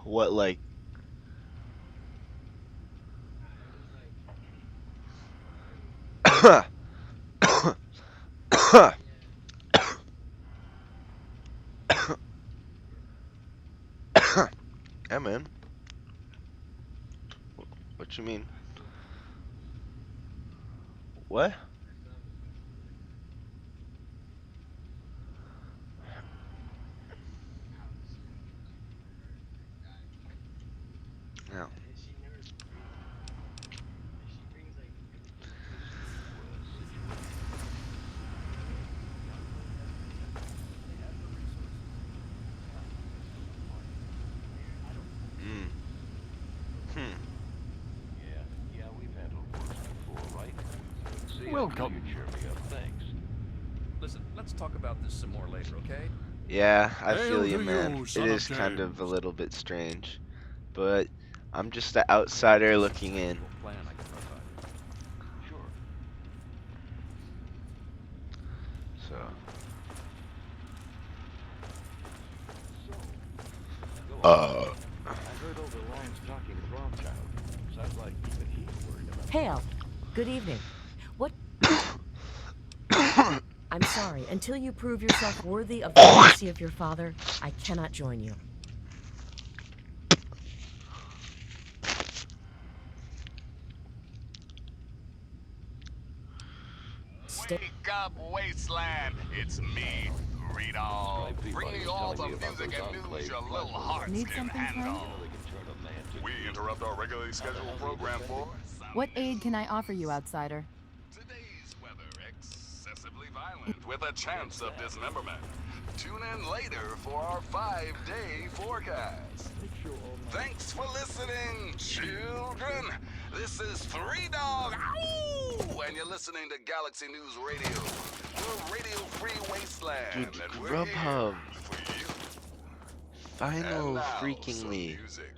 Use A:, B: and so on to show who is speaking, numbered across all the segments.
A: What, like? Yeah, man. What you mean? What? No. Mm. Hmm.
B: Yeah, we've handled worse before, right? See, I knew
C: Welcome.
B: you'd cheer me up. Thanks.
C: Listen, let's talk about this some more later, okay?
A: Yeah, I feel
D: Hail
A: you,
D: to
A: man.
D: you,
A: It
D: son of
A: is kind of a
D: James.
A: little bit strange, but I'm just the
C: I've got
A: outsider
C: this
A: looking in.
C: actual plan I can run by you.
B: Sure.
A: So,
B: So, go on.
A: uh,
B: I heard over the lines talking with Rothschild. Sounds like even he's worried about the
E: Hail.
B: company.
E: Good evening. What? I'm sorry. Until you prove yourself worthy of the legacy of your father, I cannot join you. Stay.
F: Wake up, Wasteland! It's me, Reedall,
B: Stripe people
F: bringing
B: was
F: you all
B: telling
F: the
B: me about
F: music
B: those
F: and news
B: enclave
F: your little
B: platform
F: hearts
G: Need
F: can
G: something, friend?
F: handle.
B: You know they can turn a man to
F: We interrupt our regularly scheduled program for some
G: What aid can I offer you, outsider?
F: today's weather excessively violent with a chance of dismemberment. Tune in later for our 5-day forecast. Thanks for listening, children. This is Three Dog, ow! And you're listening to Galaxy News Radio. We're radio-free wasteland,
A: dude,
F: and we're here
A: Grubhub.
F: for you. And
A: Final
F: now, some
A: freakingly.
F: music.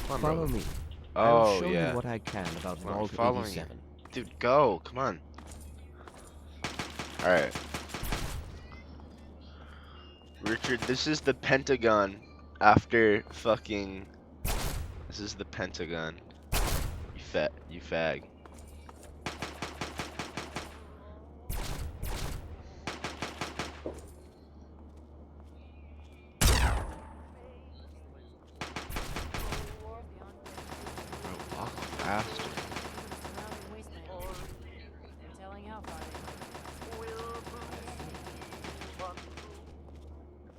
A: Come on,
H: Follow
A: bro.
H: me. I will
A: Oh,
H: show you
A: yeah.
H: what I can about
A: Well, I'm
H: Vault
A: following you.
H: 87.
A: Dude, go. Come on. Alright. Richard, this is the Pentagon after fucking... This is the Pentagon. You fag. Bro, walk faster.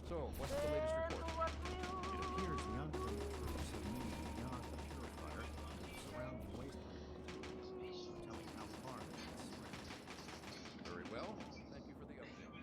C: So, what's the latest report?
D: It appears the enclave crews have moved beyond the purifier to the surrounding wasteland. No telling how far they can spread.
C: Very well. Thank you for the update.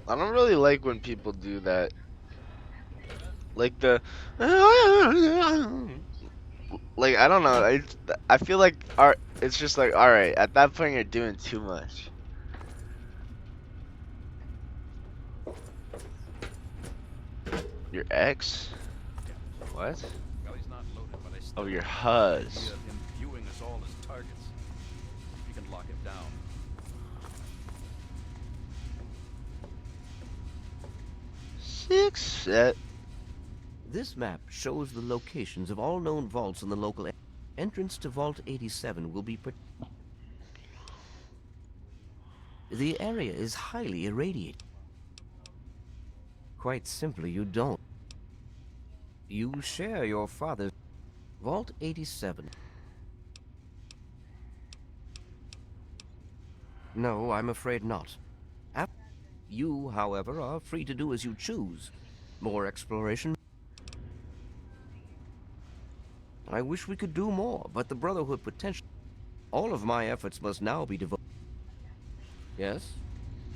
A: I don't really like when people do that. Like the... Like, I don't know. I feel like it's just like, alright, at that point you're doing too much. Your ex? What?
C: Well, he's not loaded, but I still
A: Oh, your
C: like the
A: huzz.
C: idea of him viewing us all as targets. If you can lock him down.
A: Six set.
H: This map shows the locations of all known vaults in the local area. Entrance to Vault 87 will be The area is highly irradiated. Quite simply, you don't. You share your father's Vault 87. No, I'm afraid not. You, however, are free to do as you choose. More exploration. I wish we could do more, but the Brotherhood potential. All of my efforts must now be devoted. Yes?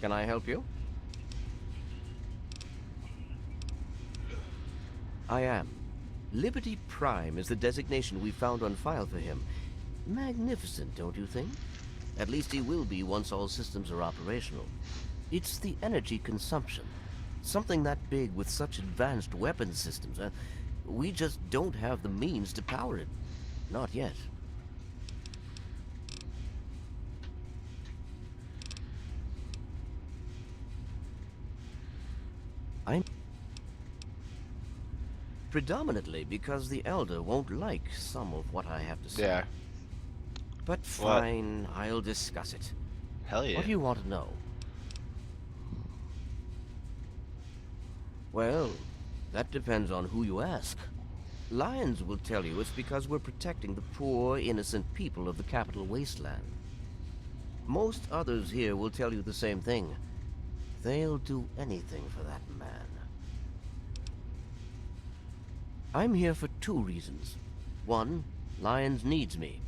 H: Can I help you? I am. Liberty Prime is the designation we found on file for him. Magnificent, don't you think? At least he will be once all systems are operational. It's the energy consumption. Something that big with such advanced weapon systems. We just don't have the means to power it. Not yet. I'm predominantly because the Elder won't like some of what I have to say.
A: Yeah.
H: But fine, I'll discuss it.
A: Hell yeah.
H: What do you want to know? Well, that depends on who you ask. Lions will tell you it's because we're protecting the poor, innocent people of the capital wasteland. Most others here will tell you the same thing. They'll do anything for that man. I'm here for 2 reasons. 1, Lyons needs me.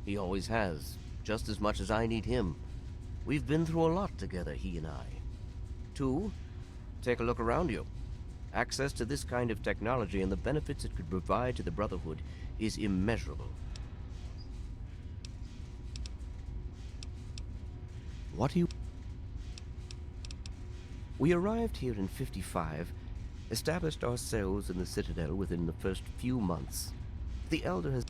H: He always has, just as much as I need him. We've been through a lot together, he and I. 2, take a look around you. Access to this kind of technology and the benefits it could provide to the Brotherhood is immeasurable. What do you... We arrived here in 55, established ourselves in the Citadel within the first few months. The Elder has...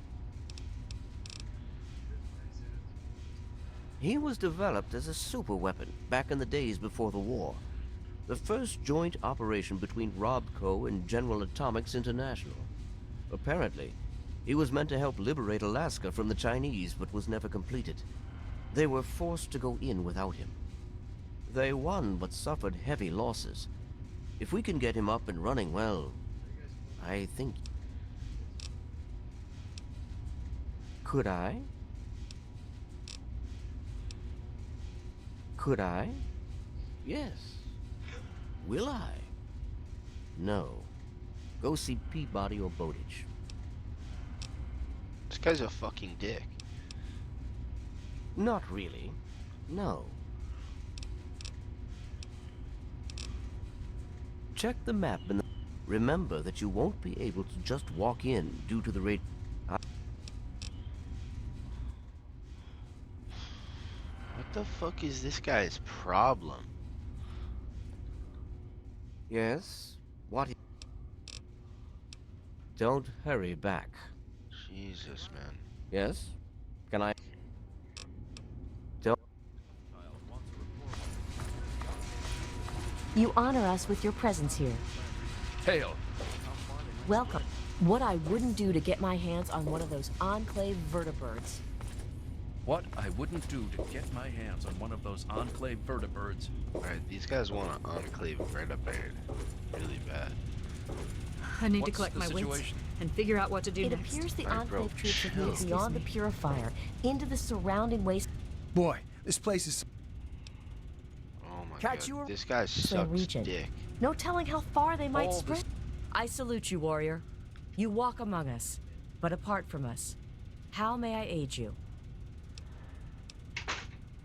H: He was developed as a super weapon back in the days before the war. The first joint operation between Robco and General Atomics International. Apparently, he was meant to help liberate Alaska from the Chinese, but was never completed. They were forced to go in without him. They won, but suffered heavy losses. If we can get him up and running, well, I think... Could I? Could I? Yes. Will I? No. Go see Peabody or Bowditch.
A: This guy's a fucking dick.
H: Not really. No. Check the map and remember that you won't be able to just walk in due to the rate.
A: What the fuck is this guy's problem?
H: Yes? What? Don't hurry back.
A: Jesus, man.
H: Yes? Can I? Don't.
E: You honor us with your presence here.
C: Hail.
E: Welcome. What I wouldn't do to get my hands on one of those Enclave vertibirds.
C: What I wouldn't do to get my hands on one of those Enclave vertibirds.
A: Alright, these guys want an Enclave vertibird really bad.
I: I need to
C: What's
I: collect
C: the
I: my wits
C: situation?
I: and figure out what to do
E: It
I: next.
E: appears the
A: Alright, bro,
E: Enclave troops have
A: chill.
E: moved beyond the Purifier into the surrounding waste
D: Boy, this place is...
A: Oh my
D: Catch
A: god,
D: you-
A: this guy sucks
E: region.
A: dick.
E: No telling how far they might
C: All
E: spread.
C: this-
E: I salute you, warrior. You walk among us, but apart from us. How may I aid you?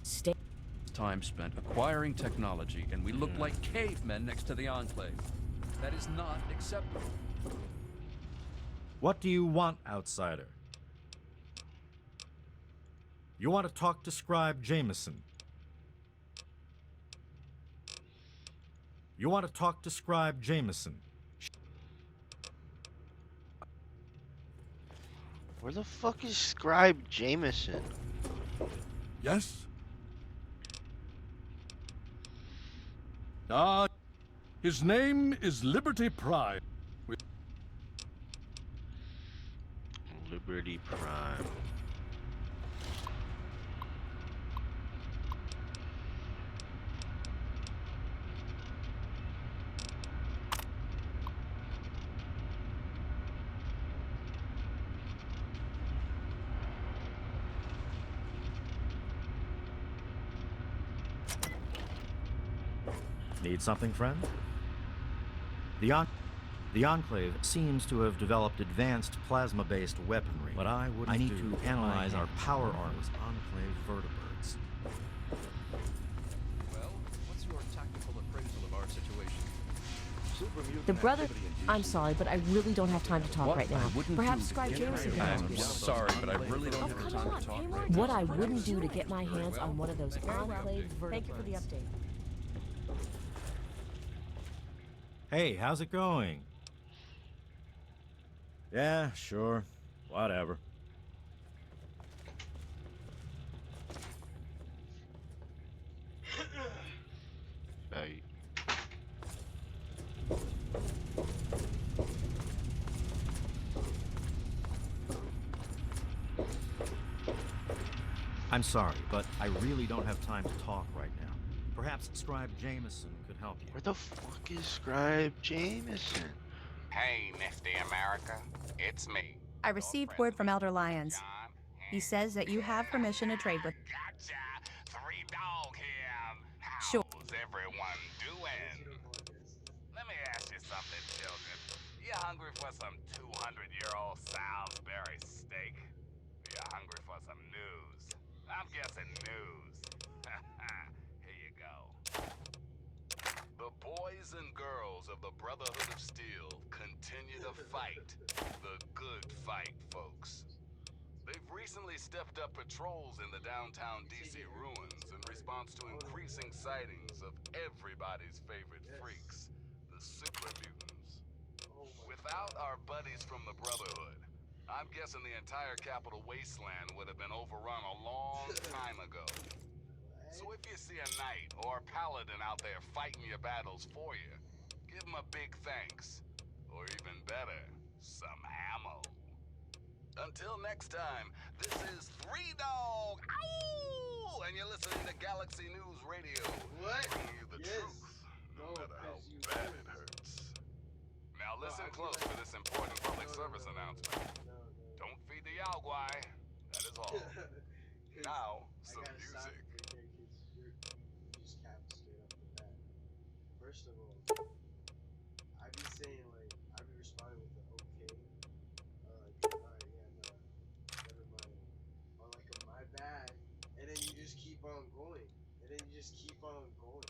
E: Stay.
C: Time spent acquiring technology, and we look like cavemen next to the Enclave. That is not acceptable.
J: What do you want, outsider? You want to talk to Scribe Jameson. You want to talk to Scribe Jameson.
A: Where the fuck is Scribe Jameson?
C: Yes?
K: His name is Liberty Prime.
A: Liberty Prime.
J: Need something, friend? The Enclave seems to have developed advanced plasma-based weaponry. But I need to analyze our power arms. Enclave vertibirds.
C: our situation.
E: The brother... I'm sorry, but I really don't have time to talk
C: What
E: right
C: I
E: now.
C: wouldn't
E: Perhaps
C: do to
E: Scribe
C: get
E: Jameson
C: my
E: can help
C: hands-
E: you.
C: I'm sorry, but I really don't
E: Oh,
C: have
E: come
C: time
E: on,
C: to talk
E: pay
C: right
E: more
C: now.
E: What I wouldn't do to get my hands on one of those enclave
C: Very
E: Thank you for the update.
J: Hey, how's it going? Yeah, sure. Whatever.
A: Hey.
J: I'm sorry, but I really don't have time to talk right now. Perhaps Scribe Jameson could help you.
A: Where the fuck is Scribe Jameson?
F: Hey, Nifty America, it's me.
G: I received word from Elder Lyons. He says that you have permission to trade with...
F: Gotcha! Three Dog here.
G: Sure.
F: How's everyone doing? Let me ask you something, children. You hungry for some 200-year-old Salisbury steak? You hungry for some news? I'm guessing news. Here you go. The boys and girls of the Brotherhood of Steel continue to fight. The good fight, folks. They've recently stepped up patrols in the downtown DC ruins in response to increasing sightings of everybody's favorite freaks, the super mutants. Without our buddies from the Brotherhood, I'm guessing the entire Capital Wasteland would have been overrun a long time ago. So if you see a knight or a paladin out there fighting your battles for you, give them a big thanks. Or even better, some ammo. Until next time, this is Three Dog, ow! And you're listening to Galaxy News Radio, bringing you the truth, no matter how bad it hurts. Now listen close to this important public service announcement. Don't feed the Yaogwai, that is all. Now, some music.
L: First of all, I be saying like, I be responding with the okay, like, alright, yeah, no, never mind, or like a my bad, and then you just keep on going, and then you just keep on going.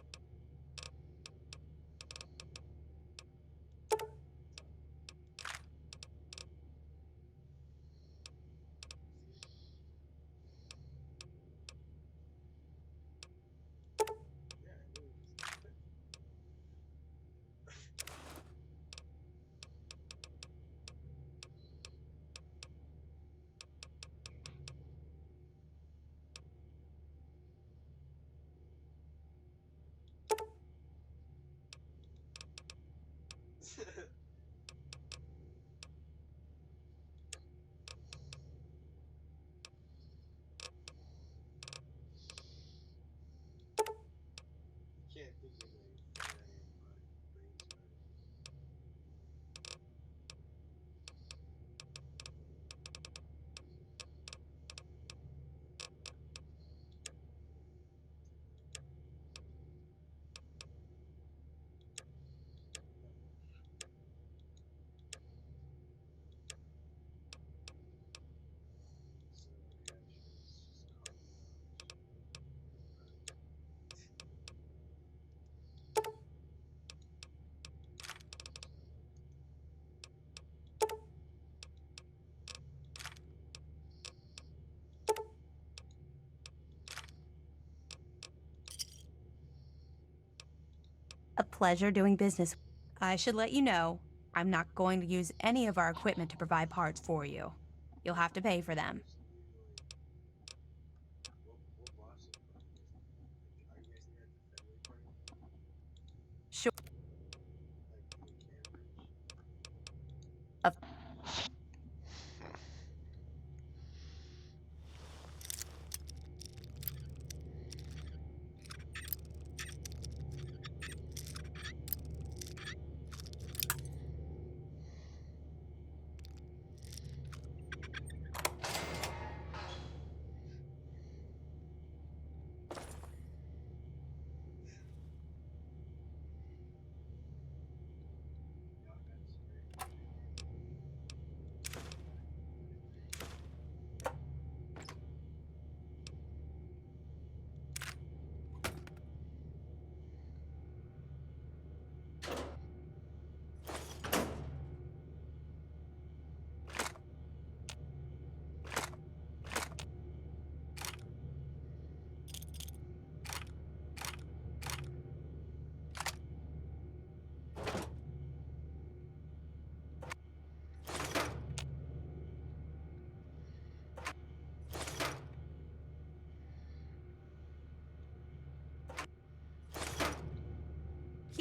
L: Can't think of anything out of my brains right. So yeah, sure, it's just common knowledge.
G: A pleasure doing business. I should let you know, I'm not going to use any of our equipment to provide parts for you. You'll have to pay for them.
L: What Boston party is it? Like, are you guys near at the Fenway party?
G: Sure.
L: Like in Cambridge?
G: Of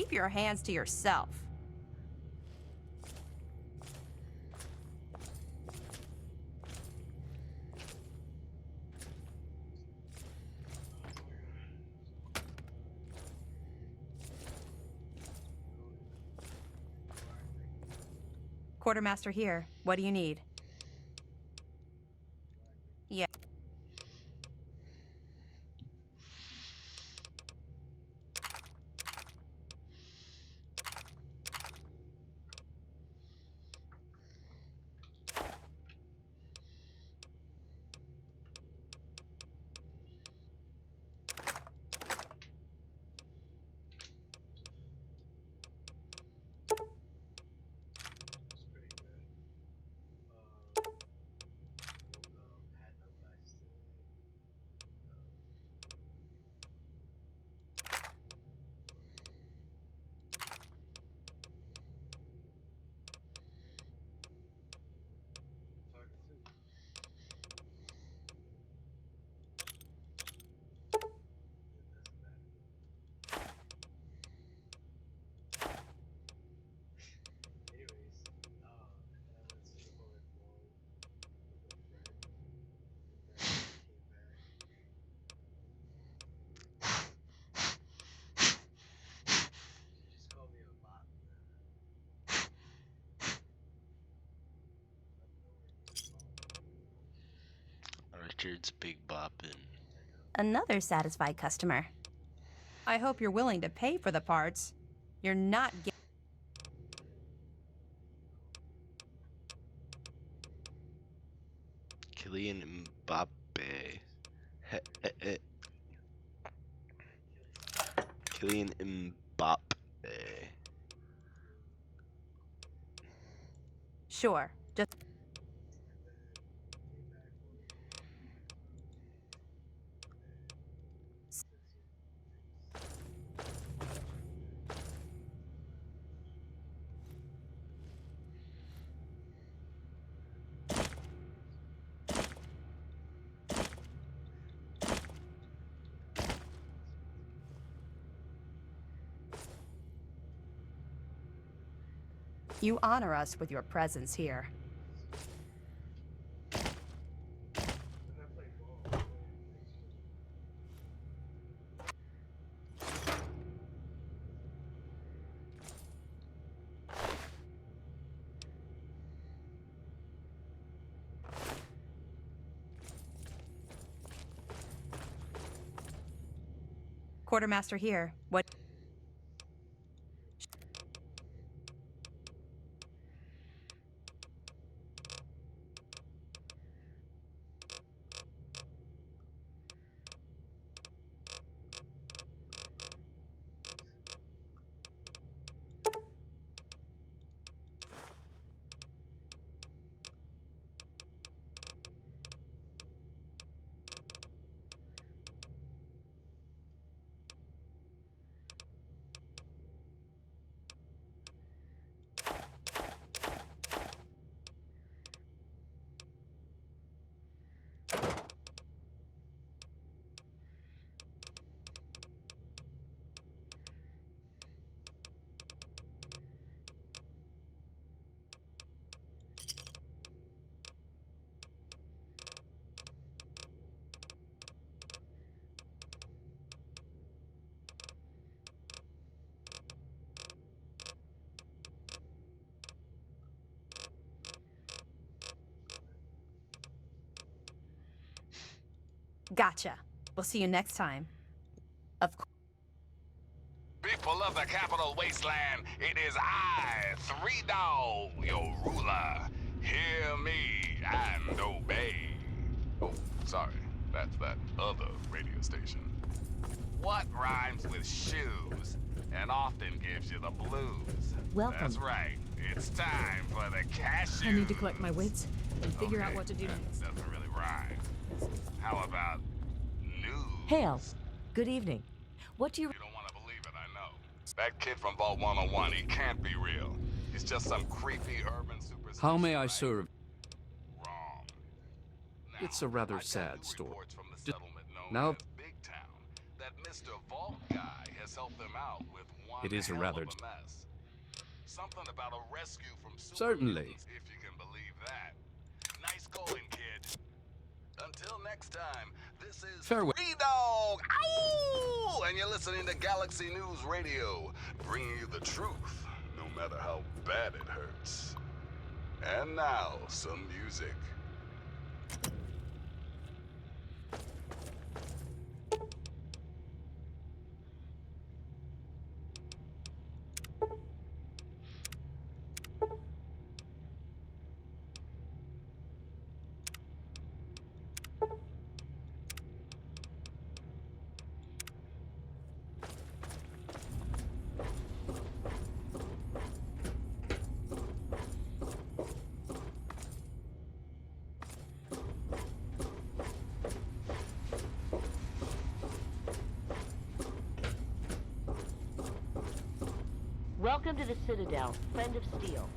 G: keep your hands to yourself. Quartermaster here. What do you need? Yeah.
A: Richard's Big Boppin'.
G: Another satisfied customer. I hope you're willing to pay for the parts. You're not getting.
A: Kylian Mbappe. Kylian Mbappe.
G: Sure. Just. You honor us with your presence here. Quartermaster here. What? Gotcha. We'll see you next time. Of course.
F: People of the capital wasteland, it is I, Three Dog, your ruler. Hear me and obey. Oh, sorry, that's that other radio station. What rhymes with shoes and often gives you the blues?
I: Welcome.
F: That's right, it's time for the cashew.
I: I need to collect my wits and figure out
F: Okay,
I: what to do
F: that
I: next.
F: doesn't really rhyme. How about news?
E: Hail. Good evening. What do you...
F: You don't want to believe it, I know. That kid from Vault 101, he can't be real. He's just some creepy urban superstition.
C: How may I
F: right?
C: serve?
F: Wrong. Now,
C: It's a rather
F: I got
C: sad
F: new
C: story.
F: reports from the
C: Just-
F: settlement known
C: now-
F: as Big Town that Mr. Vault Guy has helped them out with one
C: It is a
F: hell
C: rather...
F: of a mess. Something about a rescue from
C: Certainly.
F: supermutants, if you can believe that. Nice going, kid. Until next time, this is
C: Farewell.
F: Free Dog! Ow! And you're listening to Galaxy News Radio, bringing you the truth, no matter how bad it hurts. And now, some music.
E: Welcome to the Citadel, friend of Steel.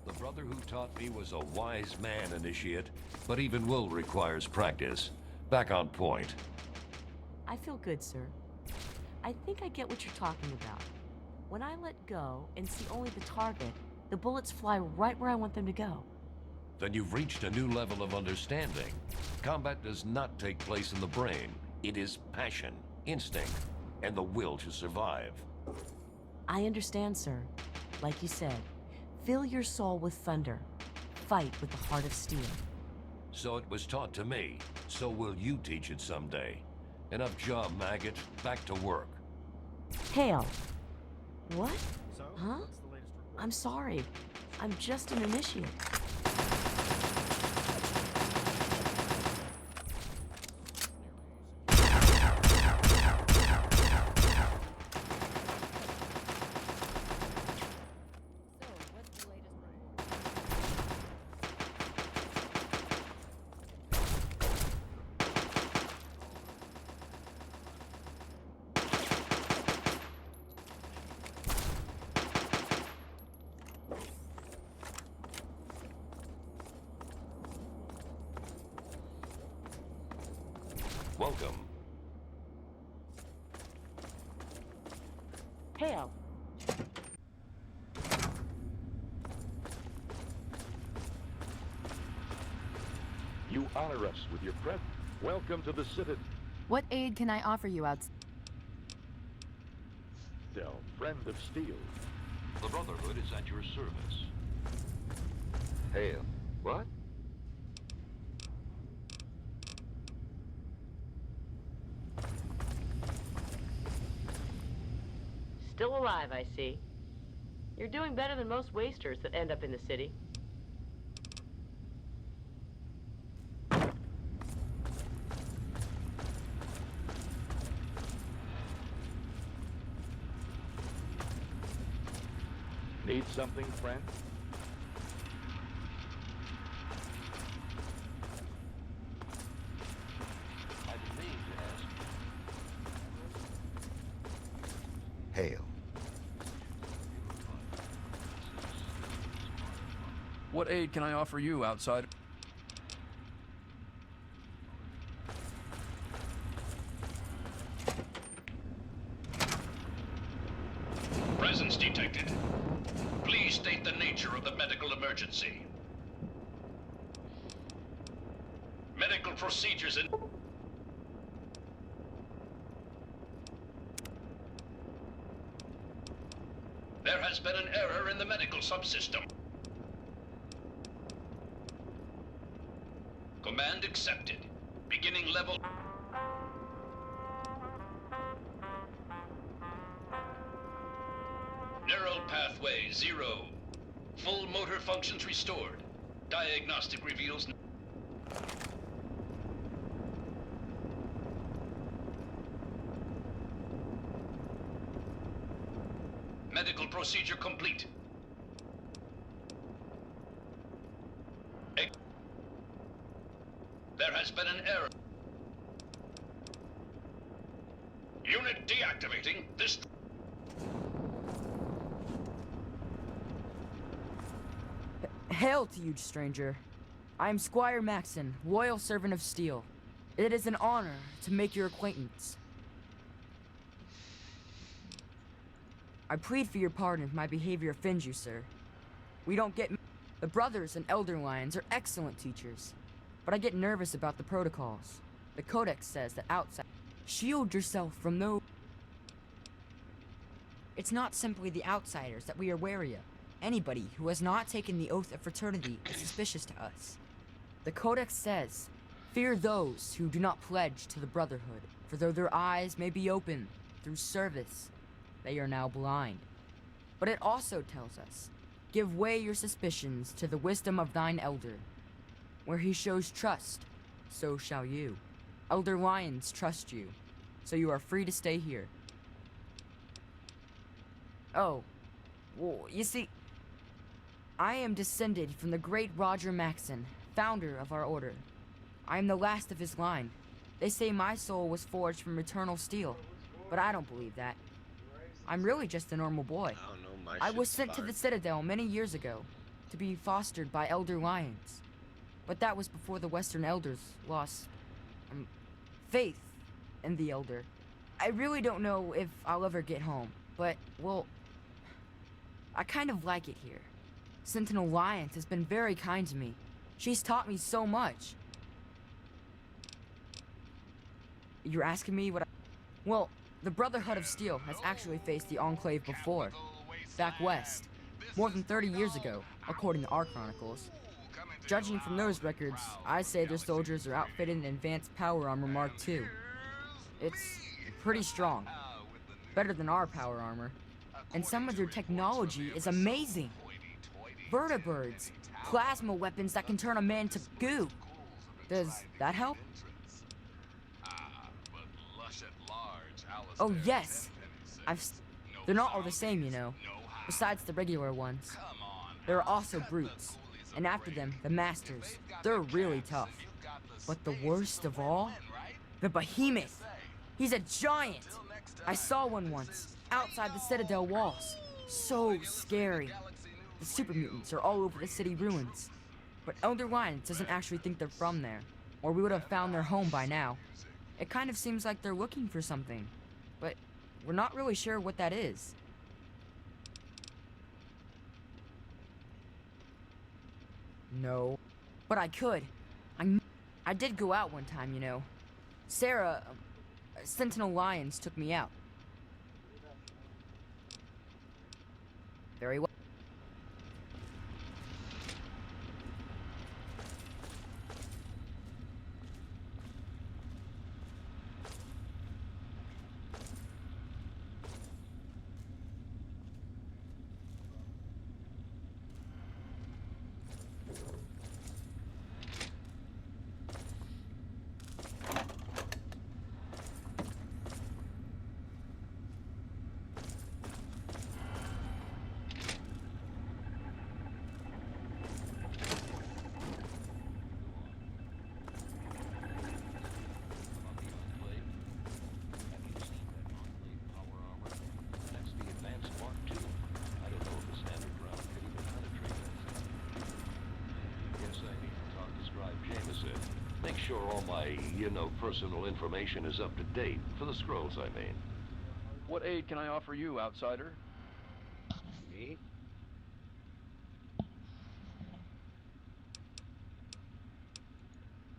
B: The brother who taught me was a wise man, Initiate, but even will requires practice. Back on point.
E: I feel good, sir. I think I get what you're talking about. When I let go and see only the target, the bullets fly right where I want them to go.
B: Then you've reached a new level of understanding. Combat does not take place in the brain. It is passion, instinct, and the will to survive.
E: I understand, sir. Like you said, fill your soul with thunder. Fight with the heart of steel.
B: So it was taught to me. So will you teach it someday. Enough job, maggot. Back to work.
E: Hail. What?
J: So,
E: Huh?
J: what's the latest report?
E: I'm sorry. I'm just an initiate.
B: Welcome.
E: Hail.
M: You honor us with your presence. Welcome to the Citadel,
N: What aid can I offer you outside?
M: friend of steel.
B: The Brotherhood is at your service.
M: Hail. What?
E: Still alive, I see. You're doing better than most wasters that end up in the city.
M: Need something, friend?
B: I didn't mean to ask.
M: Hail.
C: What aid can I offer you, outsider?
O: Presence detected. Please state the nature of the medical emergency. Medical procedures in... There has been an error in the medical subsystem. Command accepted. Beginning level... Neural pathway 0. Full motor functions restored. Diagnostic reveals... procedure complete. There has been an error. Unit deactivating this.
P: Hail to you, stranger. I am Squire Maxon, loyal servant of steel. It is an honor to make your acquaintance. I plead for your pardon if my behavior offends you, sir. We don't get... The brothers and elder lions are excellent teachers, but I get nervous about the protocols. The Codex says that outside... Shield yourself from those... It's not simply the outsiders that we are wary of. Anybody who has not taken the oath of fraternity is suspicious to us. The Codex says, fear those who do not pledge to the Brotherhood, for though their eyes may be open through service, they are now blind. But it also tells us, give way your suspicions to the wisdom of thine elder. Where he shows trust, so shall you. Elder Lions trust you, so you are free to stay here. Oh, well, you see, I am descended from the great Roger Maxon, founder of our order. I am the last of his line. They say my soul was forged from eternal steel, but I don't believe that. I'm really just a normal boy.
A: I don't know, my
P: I was
A: shit's
P: sent to
A: fired.
P: the Citadel many years ago, to be fostered by Elder Lions. But that was before the Western Elders lost, faith in the Elder. I really don't know if I'll ever get home, but, well, I kind of like it here. Sentinel Lions has been very kind to me. She's taught me so much. You're asking me what I... Well, the Brotherhood of Steel has actually faced the Enclave before. Back west. More than 30 years ago, according to our chronicles. Judging from those records, I say their soldiers are outfitted in advanced power armor Mark II. It's pretty strong. Better than our power armor. And some of their technology is amazing. Vertibirds, plasma weapons that can turn a man to goo. Does that help? Oh yes, they're not all the same, you know. Besides the regular ones, there are also brutes, and after them, the masters. They're really tough. But the worst of all, the behemoth. He's a giant. I saw one once outside the Citadel walls. So scary. The super mutants are all over the city ruins. But Elder Lions doesn't actually think they're from there, or we would have found their home by now. It kind of seems like they're looking for something, but we're not really sure what that is. No, but I could. I did go out one time, you know. Sarah, Sentinel Lions took me out. Very well.
B: Make sure all my, personal information is up to date. For the scrolls, I mean.
C: What aid can I offer you, outsider?
A: Me?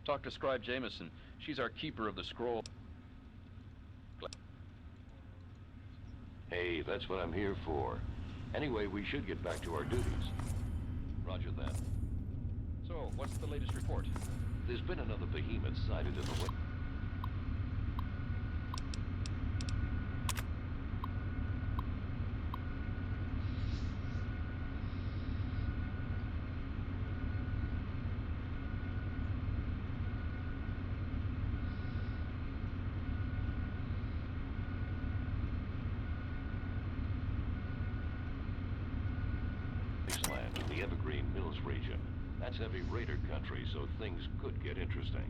C: Talk to Scribe Jameson. She's our keeper of the scroll.
B: Hey, that's what I'm here for. Anyway, we should get back to our duties. Roger that.
C: So, what's the latest report?
B: There's been another behemoth sighted in the way. Evergreen Mills region. That's heavy raider country, so things could get interesting.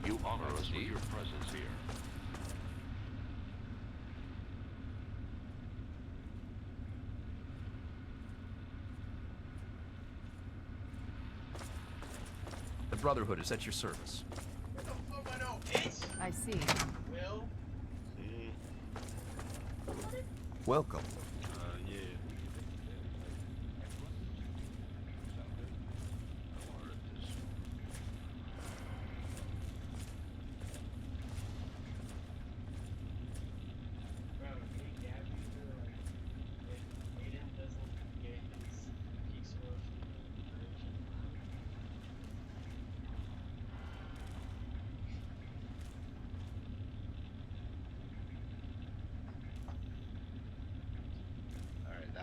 B: You honor us with your presence here.
C: The Brotherhood is at your service.
N: I see.
J: Welcome.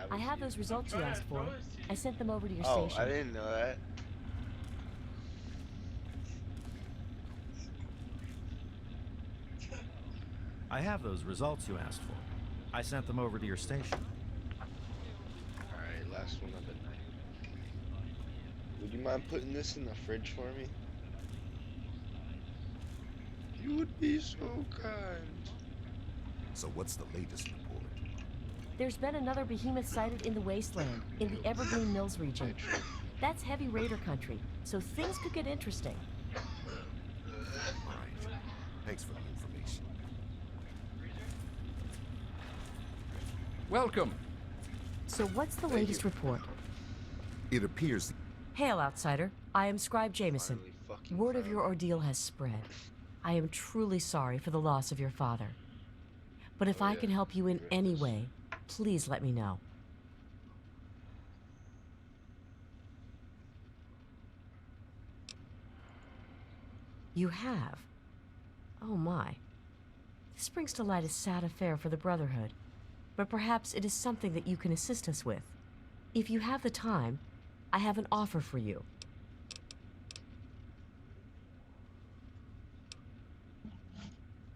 A: Yeah.
E: I have those results you asked for. I sent them over to your
A: Oh,
E: station.
A: I didn't know that.
J: I have those results you asked for. I sent them over to your station.
A: Alright, last one of the night. Would you mind putting this in the fridge for me? You would be so kind.
Q: So what's the latest report?
E: There's been another behemoth sighted in the wasteland, in the Evergreen Mills region. That's heavy raider country, so things could get interesting.
Q: All right. Thanks for the information.
C: Welcome.
E: So what's the latest report?
Q: It appears...
E: Hail, outsider. I am Scribe Jameson. Word of your ordeal has spread. I am truly sorry for the loss of your father. But if I can help you in any way, please let me know. You have? Oh my. This brings to light a sad affair for the Brotherhood, but perhaps it is something that you can assist us with. If you have the time, I have an offer for you.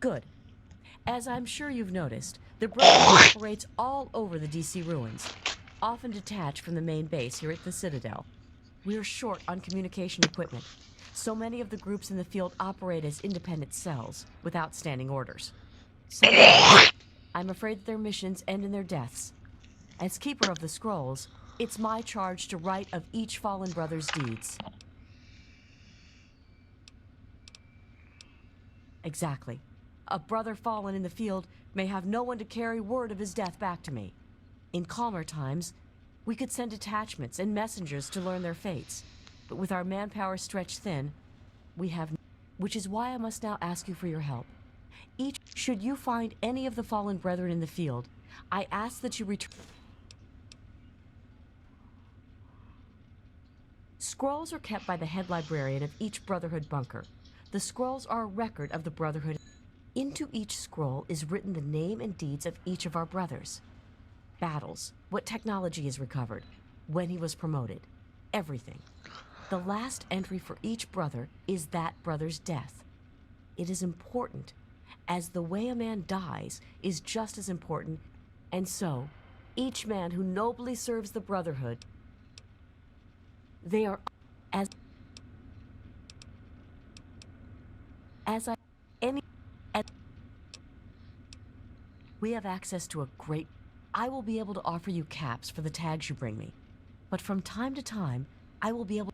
E: Good. As I'm sure you've noticed, the Brotherhood operates all over the DC ruins, often detached from the main base here at the Citadel. We're short on communication equipment, so many of the groups in the field operate as independent cells, without standing orders. Sometimes, I'm afraid that their missions end in their deaths. As Keeper of the Scrolls, it's my charge to write of each fallen brother's deeds. Exactly. A brother fallen in the field may have no one to carry word of his death back to me. In calmer times, we could send detachments and messengers to learn their fates. But with our manpower stretched thin, we have... Which is why I must now ask you for your help. Should you find any of the fallen brethren in the field, I ask that you return... Scrolls are kept by the head librarian of each Brotherhood bunker. The scrolls are a record of the Brotherhood. Into each scroll is written the name and deeds of each of our brothers. Battles, what technology is recovered, when he was promoted, everything. The last entry for each brother is that brother's death. It is important, as the way a man dies is just as important, and so, each man who nobly serves the Brotherhood, they are as I any as we have access to a great... I will be able to offer you caps for the tags you bring me, but from time to time, I will be able...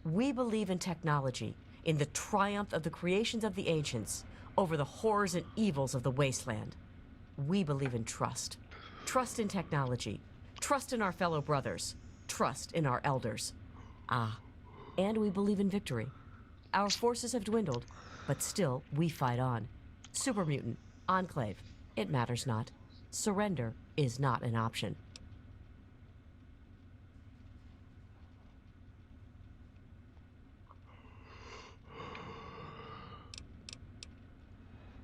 E: We believe in technology, in the triumph of the creations of the ancients over the horrors and evils of the wasteland. We believe in trust. Trust in technology. Trust in our fellow brothers. Trust in our elders. And we believe in victory. Our forces have dwindled, but still we fight on. Super Mutant, Enclave, it matters not. Surrender is not an option.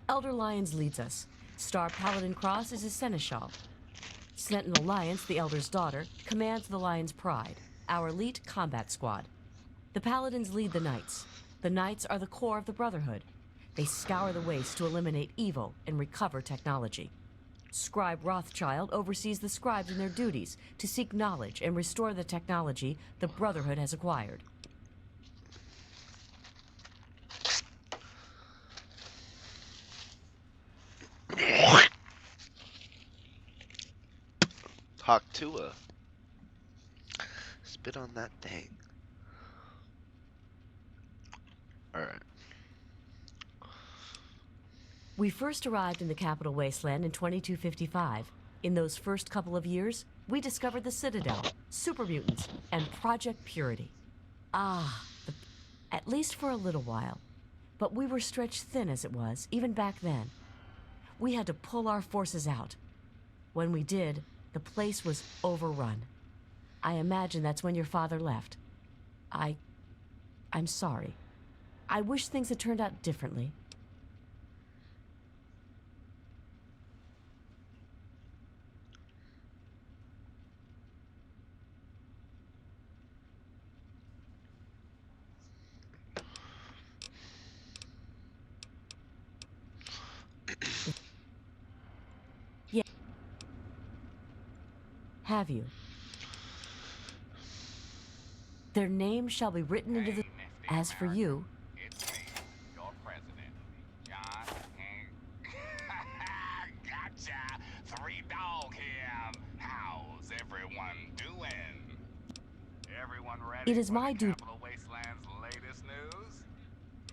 E: Elder Lyons leads us. Star Paladin Cross is his seneschal. Sentinel Lyons, the Elder's daughter, commands the Lion's Pride, our elite combat squad. The Paladins lead the Knights. The Knights are the core of the Brotherhood. They scour the waste to eliminate evil and recover technology. Scribe Rothschild oversees the scribes in their duties to seek knowledge and restore the technology the Brotherhood has acquired.
A: Talk to her. Spit on that thing. Alright.
E: We first arrived in the capital wasteland in 2255. In those first couple of years, we discovered the Citadel, super mutants, and Project Purity. At least for a little while. But we were stretched thin as it was, even back then. We had to pull our forces out. When we did, the place was overrun. I imagine that's when your father left. I'm sorry. I wish things had turned out differently. Yeah. Have you? Their names shall be written into the... As for you...
F: It's me, your president, John Gotcha! Three Dog here. How's everyone doing? Everyone ready
E: It is
F: for
E: my
F: the
E: duty...
F: Capital Wasteland's latest news?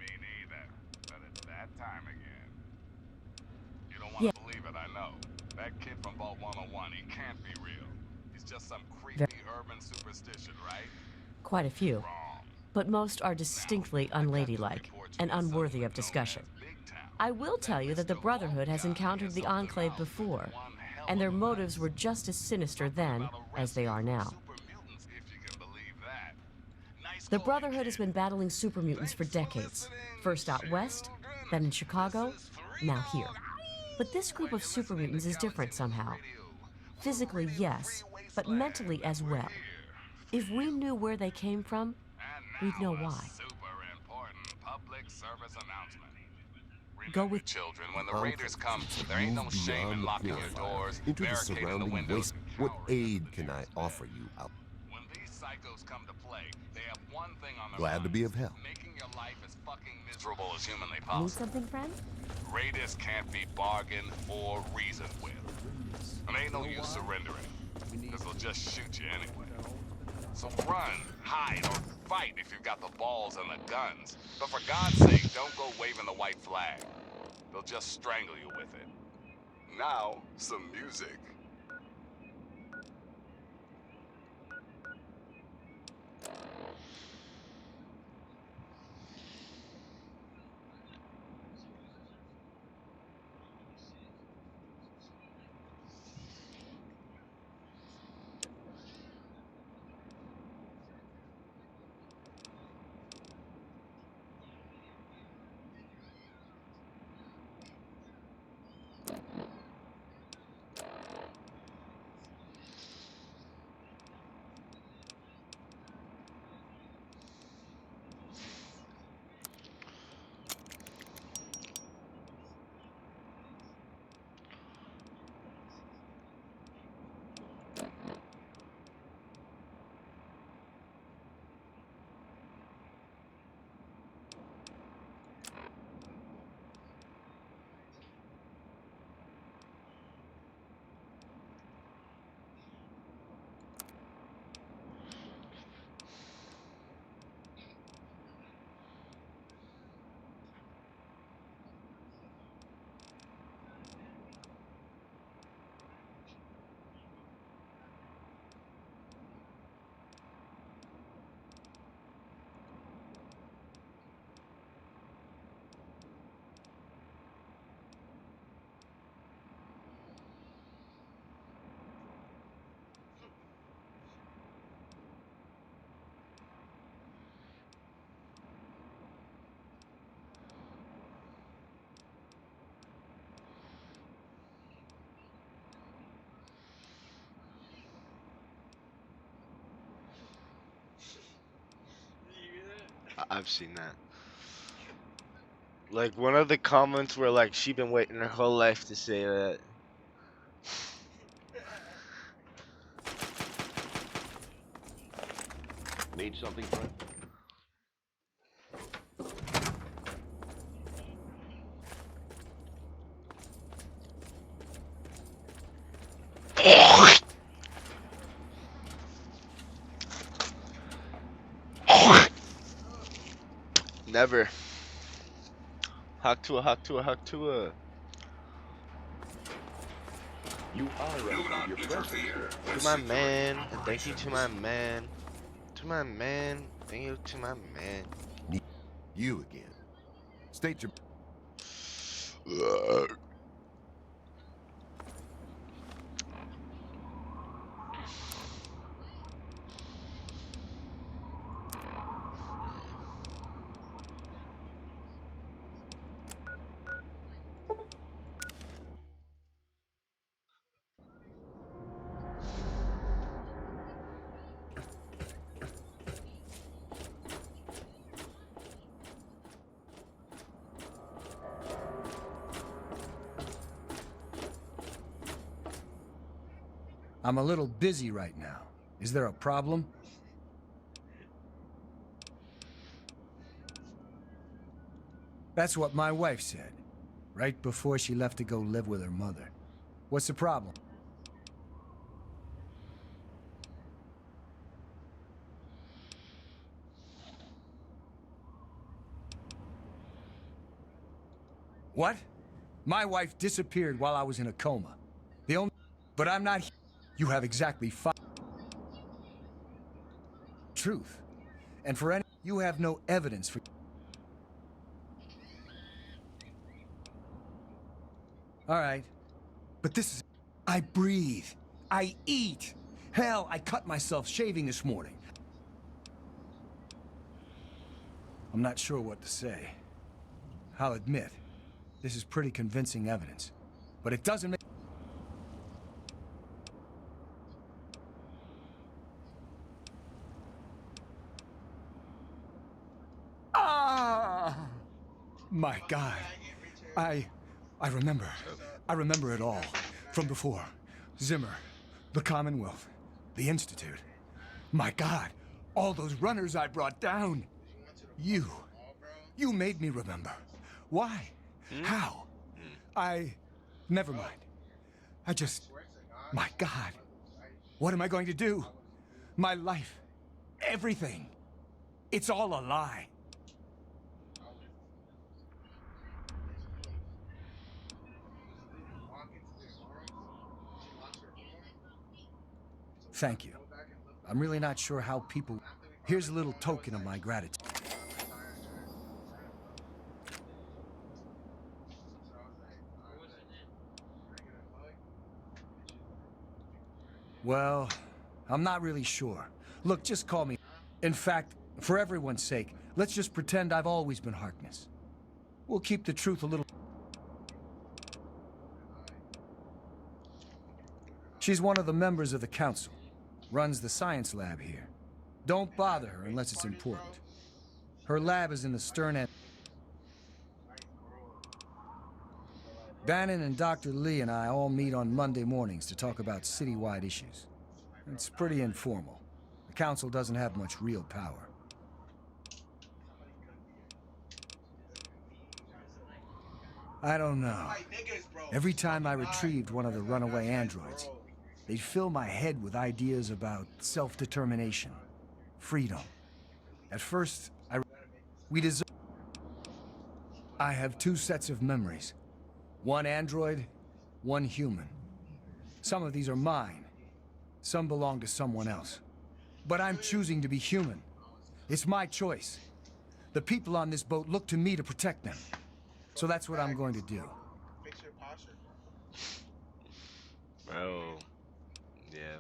F: Me neither, but it's that time again. You don't want to believe it, I know. That kid from Vault 101, he can't be real. He's just some creepy urban superstition, right?
E: Quite a few. But most are distinctly unladylike and unworthy of discussion. I will tell you that the Brotherhood has encountered the Enclave before, and their motives were just as sinister then as they are now. The Brotherhood has been battling super mutants for decades, first out west, then in Chicago, now here. But this group of super mutants is different somehow. Physically, yes, but mentally as well. If we knew where they came from, we'd know why.
F: Super important public service announcement.
E: Go with
F: Children, when the raiders come, there ain't no shame in locking your doors,
Q: into the
F: barricading the
Q: surrounding
F: windows,
Q: waste. What aid can I offer you out?
F: When these psychos come to play, they have one thing on their
Q: Glad to be of help.
F: making your life as fucking miserable as humanly
E: Need
F: possible.
E: something, friend?
F: Raiders can't be bargained or reasoned with. And ain't no use surrendering, because they'll just shoot you anyway. So run, hide, or fight if you've got the balls and the guns. But for God's sake, don't go waving the white flag. They'll just strangle you with it. Now, some music.
A: I've seen that. Like one of the comments were like she been waiting her whole life to say that.
M: Need something, friend?
A: Never. Haktua, Haktua, Haktua.
M: You honor us with your presence here.
A: To my man, and thank you to my man. To my man, thank you to my man.
Q: You again. State your...
R: I'm a little busy right now. Is there a problem? That's what my wife said, right before she left to go live with her mother. What's the problem? What? My wife disappeared while I was in a coma. The only... But I'm not... You have exactly 5... Truth. And for any... You have no evidence for... All right. But this is... I breathe. I eat. Hell, I cut myself shaving this morning. I'm not sure what to say. I'll admit, this is pretty convincing evidence. But it doesn't make... Ah! My God. I remember. I remember it all. From before. Zimmer. The Commonwealth. The Institute. My God. All those runners I brought down. You. You made me remember. Why? How? Never mind. My God. What am I going to do? My life. Everything. It's all a lie. Thank you. I'm really not sure how people... Here's a little token of my gratitude. Well, I'm not really sure. Look, just call me... In fact, for everyone's sake, let's just pretend I've always been Harkness. We'll keep the truth a little... She's one of the members of the council. Runs the science lab here. Don't bother her unless it's important. Her lab is in the stern end. Bannon and Dr. Lee and I all meet on Monday mornings to talk about citywide issues. It's pretty informal. The council doesn't have much real power. I don't know. Every time I retrieved one of the runaway androids, they'd fill my head with ideas about self-determination, freedom. At first, I have two sets of memories. One android, one human. Some of these are mine. Some belong to someone else. But I'm choosing to be human. It's my choice. The people on this boat look to me to protect them. So that's what I'm going to do.
A: Bro. Yeah.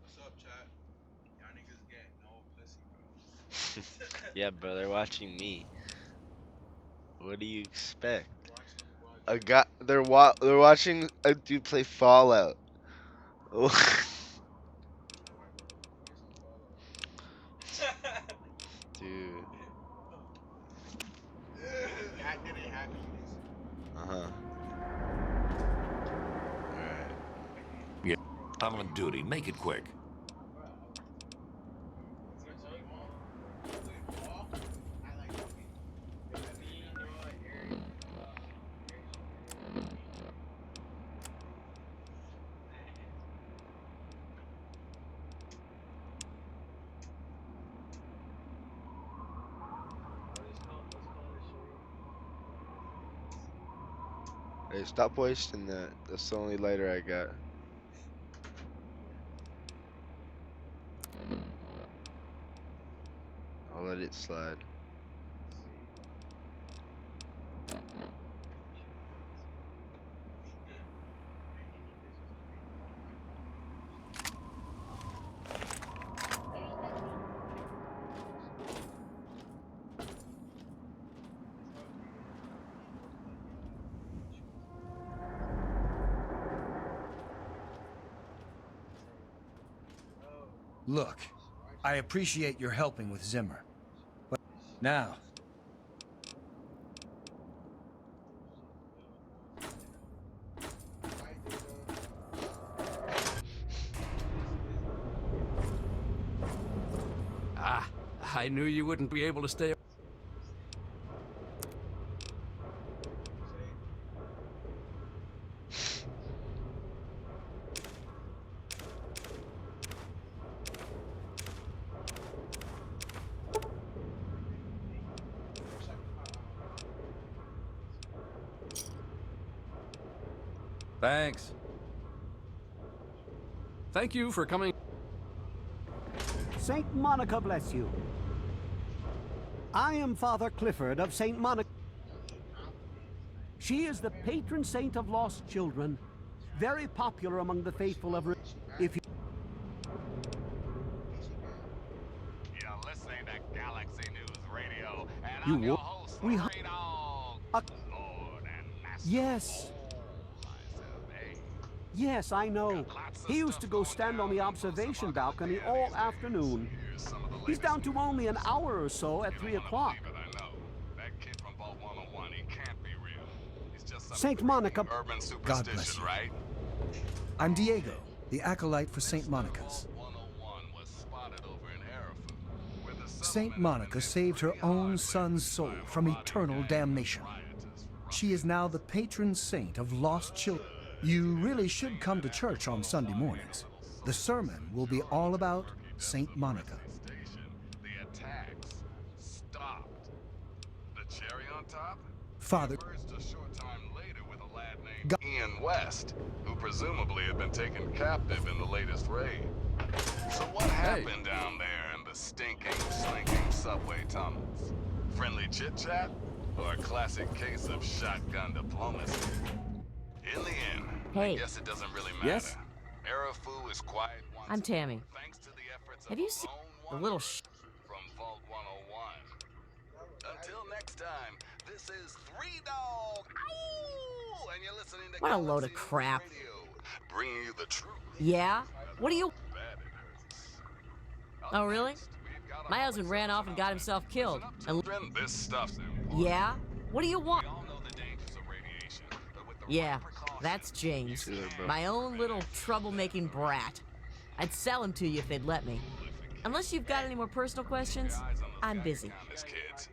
L: What's up, chat? Y'all niggas get no pussy, bro.
A: Yeah, bro, they're watching me. What do you expect? A guy, they're watching a dude play Fallout. Dude.
L: That didn't happen.
A: Uh-huh.
B: Yeah. I'm on duty. Make it quick.
A: Hey, stop wasting that. That's the only lighter I got. I'll let it slide.
R: Look, I appreciate your helping with Zimmer. But now,
C: I knew you wouldn't be able to stay. Thanks. Thank you for coming.
S: Saint Monica bless you. I am Father Clifford of Saint Monica. She is the patron saint of lost children, very popular among the faithful of. If you
F: You're listening to Galaxy News Radio, and
S: You
F: I'm your
S: wo-
F: host,
S: we-
F: Ray Dog, Lord and Master
S: yes. Yes, I know. He used to go stand on the observation balcony all afternoon. He's down to only an hour or so at 3 o'clock.
F: That kid from Vault 101, he can't be real. He's just some
S: Saint Monica.
F: urban
R: God bless
F: superstition,
R: you.
F: right?
R: I'm Diego, the acolyte for St. Monica's. St. Monica saved her own son's soul from eternal damnation. She is now the patron saint of lost children. You really should come to church on Sunday mornings. The sermon will be all about St. Monica.
F: The attacks stopped. The cherry on top?
R: Father,
F: Emerged a short time later with a lad named Ian West, who presumably had been taken captive in the latest raid. So what happened down there in the stinking, slinking subway tunnels? Friendly chit-chat? Or a classic case of shotgun diplomacy? In the end, I guess it doesn't really matter.
E: Yes?
F: Arafu is quiet once
E: I'm Tammy.
F: thanks to the efforts
E: Have
F: of
E: you
F: a
E: seen
F: lone
E: the little
F: from Vault 101. Until next time, this is Three Dog. Ow! And you're listening to
E: What a load
F: Galaxy
E: of
F: News
E: crap.
F: Radio, bringing you the truth.
E: Yeah? What do you...
F: Bad it hurts.
E: Oh, really? My husband ran off and got himself killed. And...
F: This stuff's important.
E: Yeah? What do you want?
F: We all know the dangers of radiation, but with the
E: Yeah, that's James. My own little troublemaking brat. I'd sell him to you if they'd let me. Unless you've got any more personal questions, I'm busy.
F: This kids.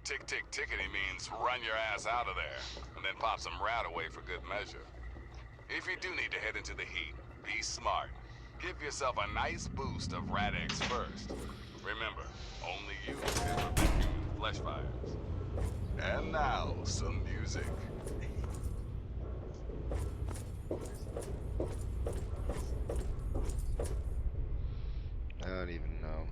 F: Tick tick tickety means run your ass out of there, and then pop some rat away for good measure. If you do need to head into the heat, be smart. Give yourself a nice boost of Rad-X first. Remember, only you can prevent human flesh fires. And now, some music.
A: I don't even know.